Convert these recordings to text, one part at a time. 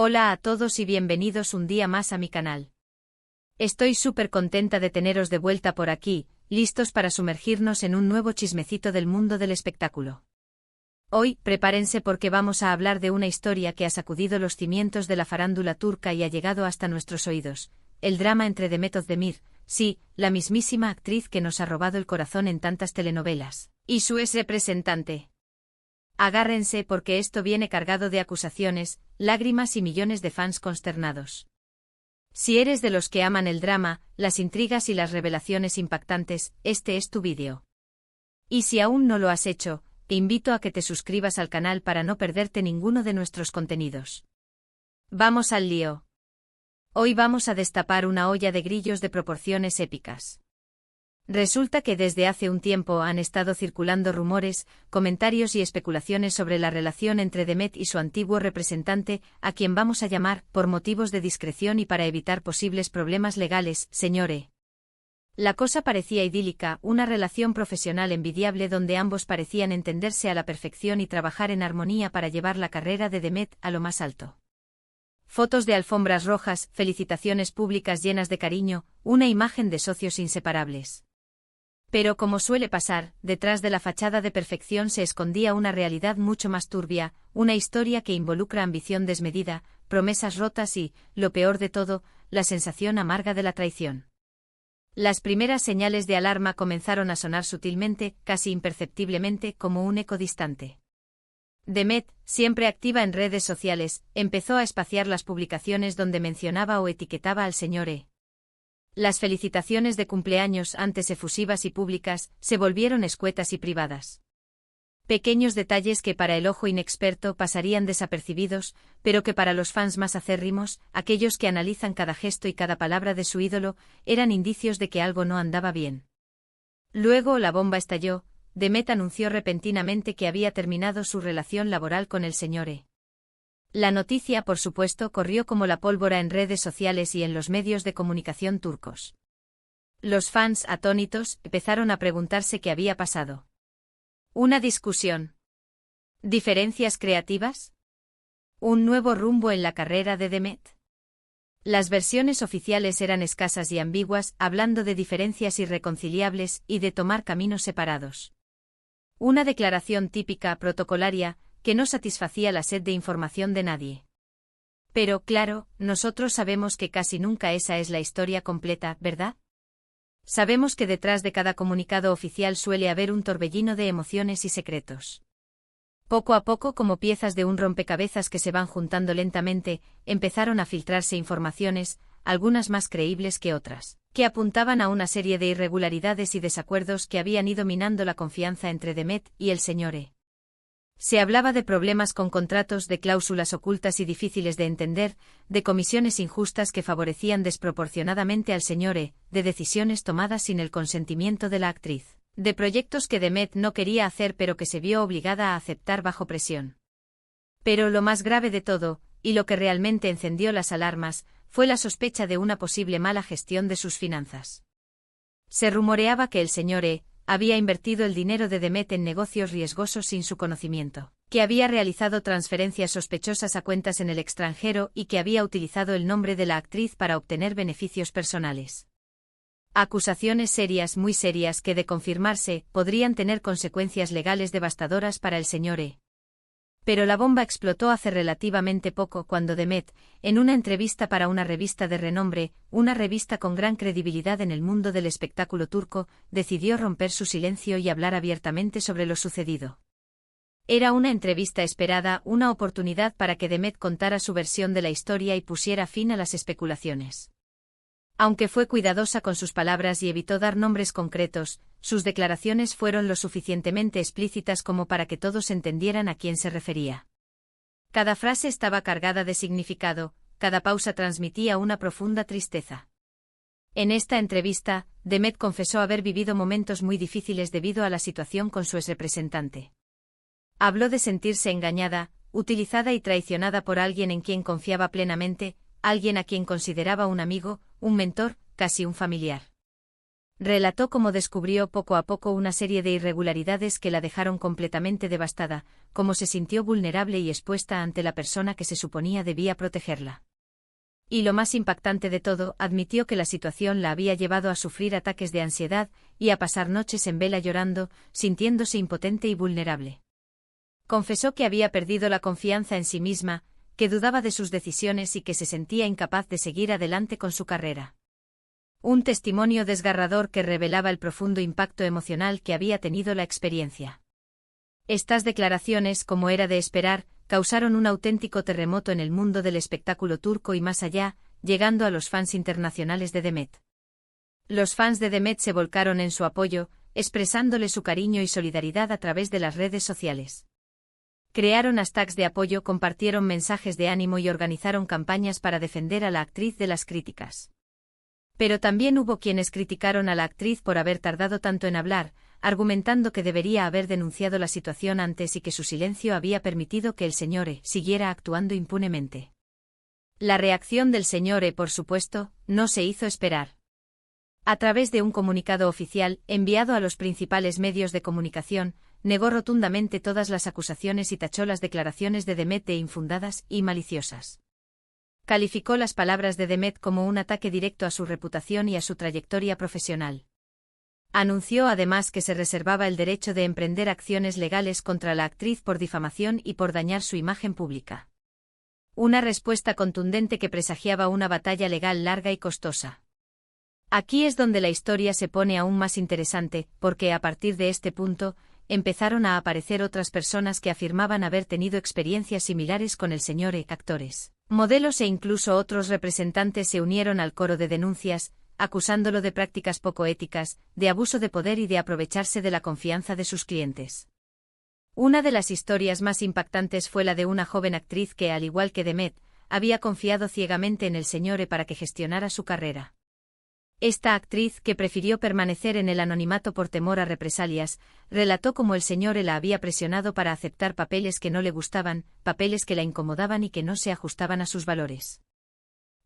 Hola a todos y bienvenidos un día más a mi canal. Estoy súper contenta de teneros de vuelta por aquí, listos para sumergirnos en un nuevo chismecito del mundo del espectáculo. Hoy, prepárense porque vamos a hablar de una historia que ha sacudido los cimientos de la farándula turca y ha llegado hasta nuestros oídos, el drama entre Demet Özdemir, sí, la mismísima actriz que nos ha robado el corazón en tantas telenovelas, y su ex representante. Agárrense porque esto viene cargado de acusaciones, lágrimas y millones de fans consternados. Si eres de los que aman el drama, las intrigas y las revelaciones impactantes, este es tu vídeo. Y si aún no lo has hecho, te invito a que te suscribas al canal para no perderte ninguno de nuestros contenidos. Vamos al lío. Hoy vamos a destapar una olla de grillos de proporciones épicas. Resulta que desde hace un tiempo han estado circulando rumores, comentarios y especulaciones sobre la relación entre Demet y su antiguo representante, a quien vamos a llamar, por motivos de discreción y para evitar posibles problemas legales, Sr. E. La cosa parecía idílica, una relación profesional envidiable donde ambos parecían entenderse a la perfección y trabajar en armonía para llevar la carrera de Demet a lo más alto. Fotos de alfombras rojas, felicitaciones públicas llenas de cariño, una imagen de socios inseparables. Pero como suele pasar, detrás de la fachada de perfección se escondía una realidad mucho más turbia, una historia que involucra ambición desmedida, promesas rotas y, lo peor de todo, la sensación amarga de la traición. Las primeras señales de alarma comenzaron a sonar sutilmente, casi imperceptiblemente, como un eco distante. Demet, siempre activa en redes sociales, empezó a espaciar las publicaciones donde mencionaba o etiquetaba al Sr. E. Las felicitaciones de cumpleaños, antes efusivas y públicas, se volvieron escuetas y privadas. Pequeños detalles que para el ojo inexperto pasarían desapercibidos, pero que para los fans más acérrimos, aquellos que analizan cada gesto y cada palabra de su ídolo, eran indicios de que algo no andaba bien. Luego la bomba estalló. Demet anunció repentinamente que había terminado su relación laboral con el Sr. E. La noticia, por supuesto, corrió como la pólvora en redes sociales y en los medios de comunicación turcos. Los fans, atónitos, empezaron a preguntarse qué había pasado. ¿Una discusión? ¿Diferencias creativas? ¿Un nuevo rumbo en la carrera de Demet? Las versiones oficiales eran escasas y ambiguas, hablando de diferencias irreconciliables y de tomar caminos separados. Una declaración típica, protocolaria, que no satisfacía la sed de información de nadie. Pero, claro, nosotros sabemos que casi nunca esa es la historia completa, ¿verdad? Sabemos que detrás de cada comunicado oficial suele haber un torbellino de emociones y secretos. Poco a poco, como piezas de un rompecabezas que se van juntando lentamente, empezaron a filtrarse informaciones, algunas más creíbles que otras, que apuntaban a una serie de irregularidades y desacuerdos que habían ido minando la confianza entre Demet y el Sr. E. Se hablaba de problemas con contratos, de cláusulas ocultas y difíciles de entender, de comisiones injustas que favorecían desproporcionadamente al Sr. E, de decisiones tomadas sin el consentimiento de la actriz, de proyectos que Demet no quería hacer pero que se vio obligada a aceptar bajo presión. Pero lo más grave de todo, y lo que realmente encendió las alarmas, fue la sospecha de una posible mala gestión de sus finanzas. Se rumoreaba que el Sr. E. había invertido el dinero de Demet en negocios riesgosos sin su conocimiento, que había realizado transferencias sospechosas a cuentas en el extranjero y que había utilizado el nombre de la actriz para obtener beneficios personales. Acusaciones serias, muy serias, que de confirmarse, podrían tener consecuencias legales devastadoras para el Sr. E. Pero la bomba explotó hace relativamente poco cuando Demet, en una entrevista para una revista de renombre, una revista con gran credibilidad en el mundo del espectáculo turco, decidió romper su silencio y hablar abiertamente sobre lo sucedido. Era una entrevista esperada, una oportunidad para que Demet contara su versión de la historia y pusiera fin a las especulaciones. Aunque fue cuidadosa con sus palabras y evitó dar nombres concretos, sus declaraciones fueron lo suficientemente explícitas como para que todos entendieran a quién se refería. Cada frase estaba cargada de significado, cada pausa transmitía una profunda tristeza. En esta entrevista, Demet confesó haber vivido momentos muy difíciles debido a la situación con su exrepresentante. Habló de sentirse engañada, utilizada y traicionada por alguien en quien confiaba plenamente, alguien a quien consideraba un amigo, un mentor, casi un familiar. Relató cómo descubrió poco a poco una serie de irregularidades que la dejaron completamente devastada, cómo se sintió vulnerable y expuesta ante la persona que se suponía debía protegerla. Y lo más impactante de todo, admitió que la situación la había llevado a sufrir ataques de ansiedad y a pasar noches en vela llorando, sintiéndose impotente y vulnerable. Confesó que había perdido la confianza en sí misma, que dudaba de sus decisiones y que se sentía incapaz de seguir adelante con su carrera. Un testimonio desgarrador que revelaba el profundo impacto emocional que había tenido la experiencia. Estas declaraciones, como era de esperar, causaron un auténtico terremoto en el mundo del espectáculo turco y más allá, llegando a los fans internacionales de Demet. Los fans de Demet se volcaron en su apoyo, expresándole su cariño y solidaridad a través de las redes sociales. Crearon hashtags de apoyo, compartieron mensajes de ánimo y organizaron campañas para defender a la actriz de las críticas. Pero también hubo quienes criticaron a la actriz por haber tardado tanto en hablar, argumentando que debería haber denunciado la situación antes y que su silencio había permitido que el señor siguiera actuando impunemente. La reacción del señor por supuesto, no se hizo esperar. A través de un comunicado oficial, enviado a los principales medios de comunicación, negó rotundamente todas las acusaciones y tachó las declaraciones de Demet de infundadas y maliciosas. Calificó las palabras de Demet como un ataque directo a su reputación y a su trayectoria profesional. Anunció además que se reservaba el derecho de emprender acciones legales contra la actriz por difamación y por dañar su imagen pública. Una respuesta contundente que presagiaba una batalla legal larga y costosa. Aquí es donde la historia se pone aún más interesante, porque a partir de este punto, empezaron a aparecer otras personas que afirmaban haber tenido experiencias similares con el señor actores, modelos e incluso otros representantes se unieron al coro de denuncias, acusándolo de prácticas poco éticas, de abuso de poder y de aprovecharse de la confianza de sus clientes. Una de las historias más impactantes fue la de una joven actriz que, al igual que Demet, había confiado ciegamente en el señor para que gestionara su carrera. Esta actriz, que prefirió permanecer en el anonimato por temor a represalias, relató cómo el señor la había presionado para aceptar papeles que no le gustaban, papeles que la incomodaban y que no se ajustaban a sus valores.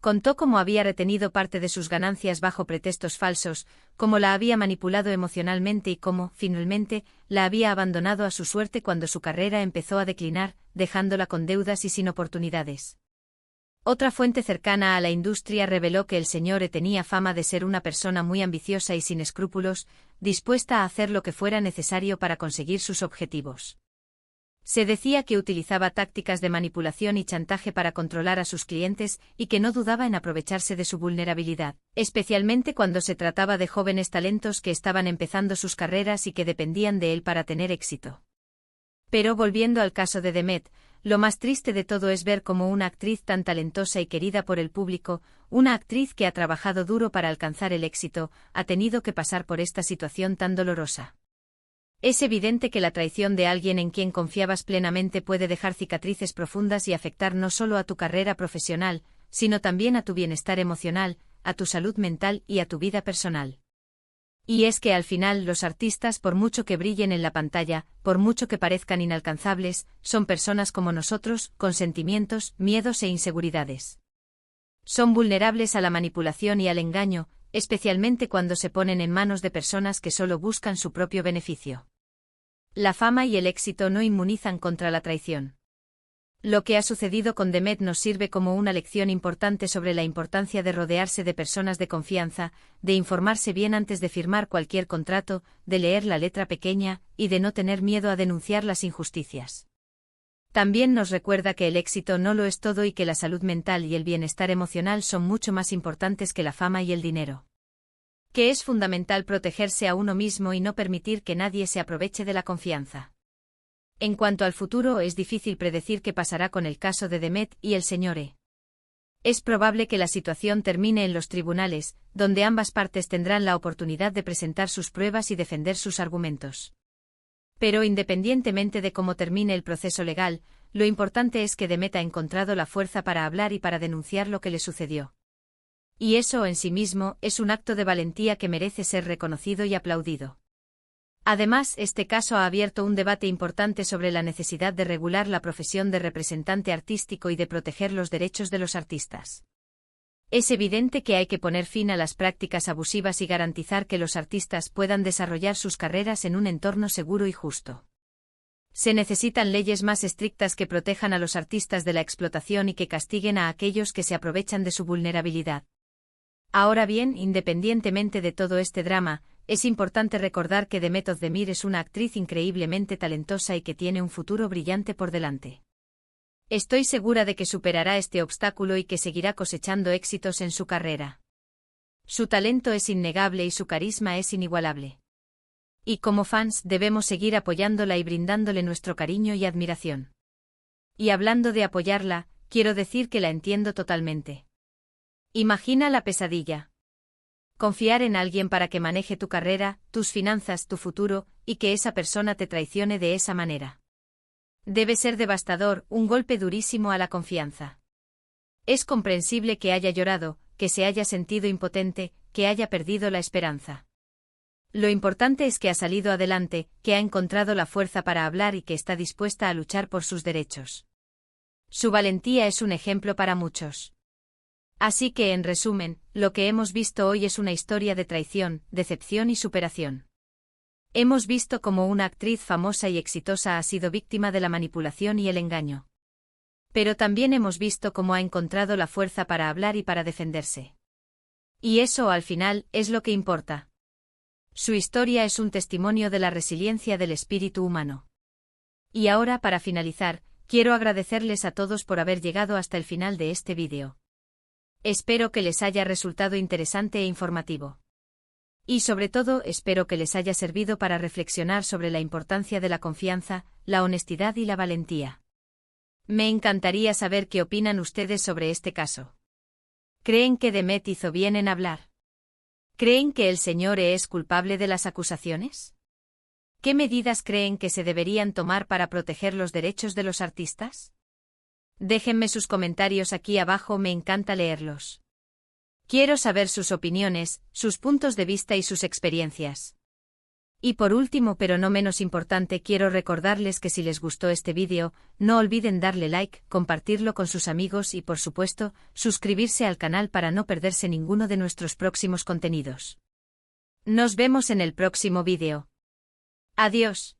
Contó cómo había retenido parte de sus ganancias bajo pretextos falsos, cómo la había manipulado emocionalmente y cómo, finalmente, la había abandonado a su suerte cuando su carrera empezó a declinar, dejándola con deudas y sin oportunidades. Otra fuente cercana a la industria reveló que el señor tenía fama de ser una persona muy ambiciosa y sin escrúpulos, dispuesta a hacer lo que fuera necesario para conseguir sus objetivos. Se decía que utilizaba tácticas de manipulación y chantaje para controlar a sus clientes y que no dudaba en aprovecharse de su vulnerabilidad, especialmente cuando se trataba de jóvenes talentos que estaban empezando sus carreras y que dependían de él para tener éxito. Pero volviendo al caso de Demet, lo más triste de todo es ver cómo una actriz tan talentosa y querida por el público, una actriz que ha trabajado duro para alcanzar el éxito, ha tenido que pasar por esta situación tan dolorosa. Es evidente que la traición de alguien en quien confiabas plenamente puede dejar cicatrices profundas y afectar no solo a tu carrera profesional, sino también a tu bienestar emocional, a tu salud mental y a tu vida personal. Y es que al final los artistas, por mucho que brillen en la pantalla, por mucho que parezcan inalcanzables, son personas como nosotros, con sentimientos, miedos e inseguridades. Son vulnerables a la manipulación y al engaño, especialmente cuando se ponen en manos de personas que solo buscan su propio beneficio. La fama y el éxito no inmunizan contra la traición. Lo que ha sucedido con Demet nos sirve como una lección importante sobre la importancia de rodearse de personas de confianza, de informarse bien antes de firmar cualquier contrato, de leer la letra pequeña, y de no tener miedo a denunciar las injusticias. También nos recuerda que el éxito no lo es todo y que la salud mental y el bienestar emocional son mucho más importantes que la fama y el dinero. Que es fundamental protegerse a uno mismo y no permitir que nadie se aproveche de la confianza. En cuanto al futuro, es difícil predecir qué pasará con el caso de Demet y el señor Es probable que la situación termine en los tribunales, donde ambas partes tendrán la oportunidad de presentar sus pruebas y defender sus argumentos. Pero independientemente de cómo termine el proceso legal, lo importante es que Demet ha encontrado la fuerza para hablar y para denunciar lo que le sucedió. Y eso en sí mismo es un acto de valentía que merece ser reconocido y aplaudido. Además, este caso ha abierto un debate importante sobre la necesidad de regular la profesión de representante artístico y de proteger los derechos de los artistas. Es evidente que hay que poner fin a las prácticas abusivas y garantizar que los artistas puedan desarrollar sus carreras en un entorno seguro y justo. Se necesitan leyes más estrictas que protejan a los artistas de la explotación y que castiguen a aquellos que se aprovechan de su vulnerabilidad. Ahora bien, independientemente de todo este drama, es importante recordar que Demet Özdemir es una actriz increíblemente talentosa y que tiene un futuro brillante por delante. Estoy segura de que superará este obstáculo y que seguirá cosechando éxitos en su carrera. Su talento es innegable y su carisma es inigualable. Y como fans debemos seguir apoyándola y brindándole nuestro cariño y admiración. Y hablando de apoyarla, quiero decir que la entiendo totalmente. Imagina la pesadilla. Confiar en alguien para que maneje tu carrera, tus finanzas, tu futuro, y que esa persona te traicione de esa manera. Debe ser devastador, un golpe durísimo a la confianza. Es comprensible que haya llorado, que se haya sentido impotente, que haya perdido la esperanza. Lo importante es que ha salido adelante, que ha encontrado la fuerza para hablar y que está dispuesta a luchar por sus derechos. Su valentía es un ejemplo para muchos. Así que, en resumen, lo que hemos visto hoy es una historia de traición, decepción y superación. Hemos visto cómo una actriz famosa y exitosa ha sido víctima de la manipulación y el engaño. Pero también hemos visto cómo ha encontrado la fuerza para hablar y para defenderse. Y eso, al final, es lo que importa. Su historia es un testimonio de la resiliencia del espíritu humano. Y ahora, para finalizar, quiero agradecerles a todos por haber llegado hasta el final de este vídeo. Espero que les haya resultado interesante e informativo. Y sobre todo, espero que les haya servido para reflexionar sobre la importancia de la confianza, la honestidad y la valentía. Me encantaría saber qué opinan ustedes sobre este caso. ¿Creen que Demet hizo bien en hablar? ¿Creen que el señor es culpable de las acusaciones? ¿Qué medidas creen que se deberían tomar para proteger los derechos de los artistas? Déjenme sus comentarios aquí abajo, me encanta leerlos. Quiero saber sus opiniones, sus puntos de vista y sus experiencias. Y por último, pero no menos importante, quiero recordarles que si les gustó este vídeo, no olviden darle like, compartirlo con sus amigos y, por supuesto, suscribirse al canal para no perderse ninguno de nuestros próximos contenidos. Nos vemos en el próximo vídeo. Adiós.